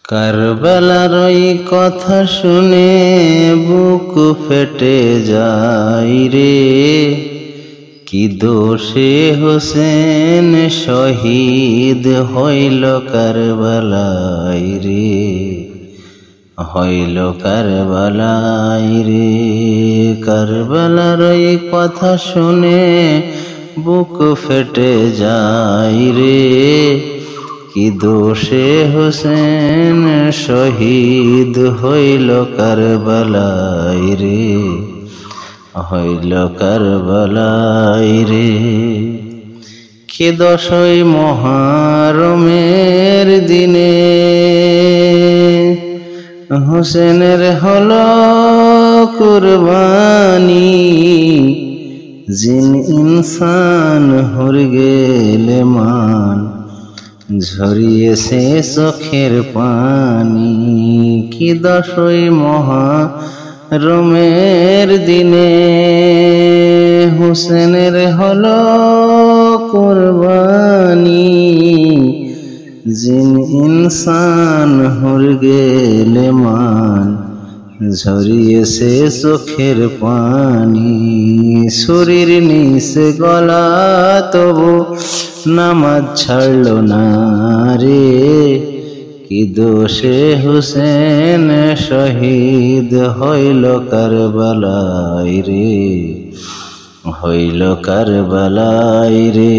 কারবালার ওই কথা শুনে বুক ফেটে যায় রে। কি দোষে হোসেন শহীদ হইল কারবালায় রে, হইল কারবালায় রে। কারবালার ওই কথা শুনে বুক ফেটে যায় রে। কি দোষে হোসেন শহীদ হইল কারবালায় রে, হইল কারবালায় রে। কে দশই মহরমের দিনে হোসেনের হলো কুরবানি। জিন ইনসান হর গেলে মান, ঝরিয়েছে চোখের পানি। কি দশই মহরমের দিনে হোসেনের হলো কুরবানি। জিন ইনসান হর গেলে মান, ঝরিয়েছে চোখের পানি। শরীর নিচে গলা তবু নামাজ ছাড়ল না রে। কি দোষে হোসেন শহীদ হইল কারবালায় রে, হইল কারবালায় রে।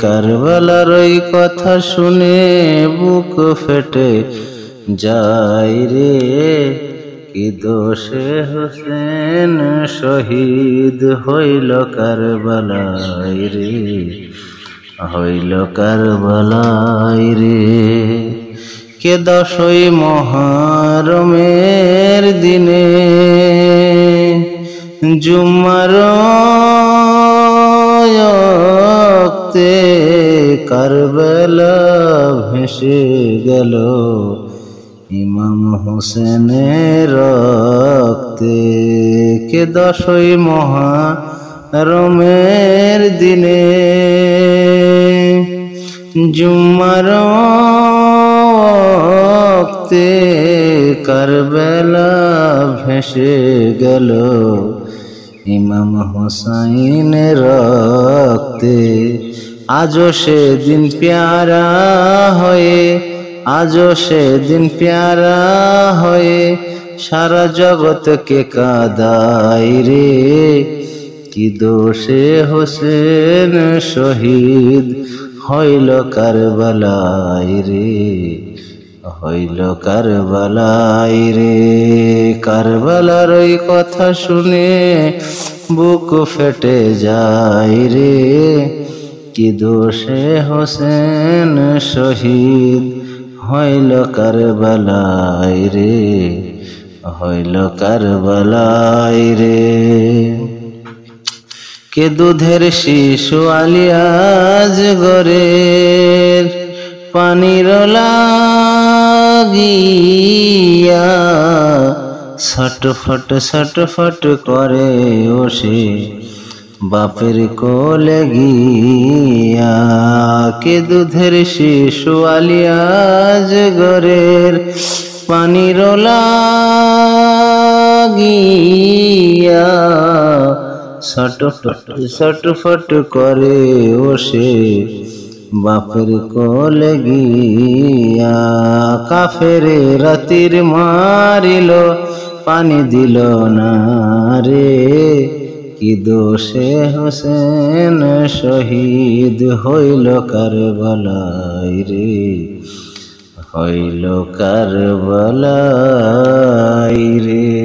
কারবালার ওই কথা শুনে বুক ফেটে যায় রে। কি দোষে হোসেন শহীদ হইল কারবালায় রে, হইল কারবালায় রে। কে দশই মহরমের দিনে জুম্মার ওয়াক্তে কারবালা ভেসে গেল ইমাম হোসেনের রক্তে। কে দশই মহরমের দিনে জুম্মার ওয়াক্তে কারবালা ভেসে গেল ইমাম হোসাইনের রক্তে। আজও সেদিন প্যারা হয়ে, আজও সেদিন প্যারা হয়ে সারা জগৎকে কাঁদায় রে। কি দোষে হোসেন শহীদ হইল কারবালায় রে, হইল কারবালায় রে। কারবালার ওই কথা শুনে বুক ফেটে যায় রে। কি দোষে হোসেন শহীদ হইল কারবালায় রে, হইল কারবালায় রে। কে দুধের শিশু আলিয়াজ গরের পানির লাগিয়া ছটফট ছটফট করে ওসে বাপের কোলে গিয়া। কে দুধের শিশু আলিয়াজ গরের পানির লাগিয়া ছটফট ছটফট করে ওসে বাপের কোলে গিয়া। কাফেরে রাতির মারিল পানি দিল না রে। কি দোষে হোসেন শহীদ হইল কারবালায় রে, হইল কারবালায় রে।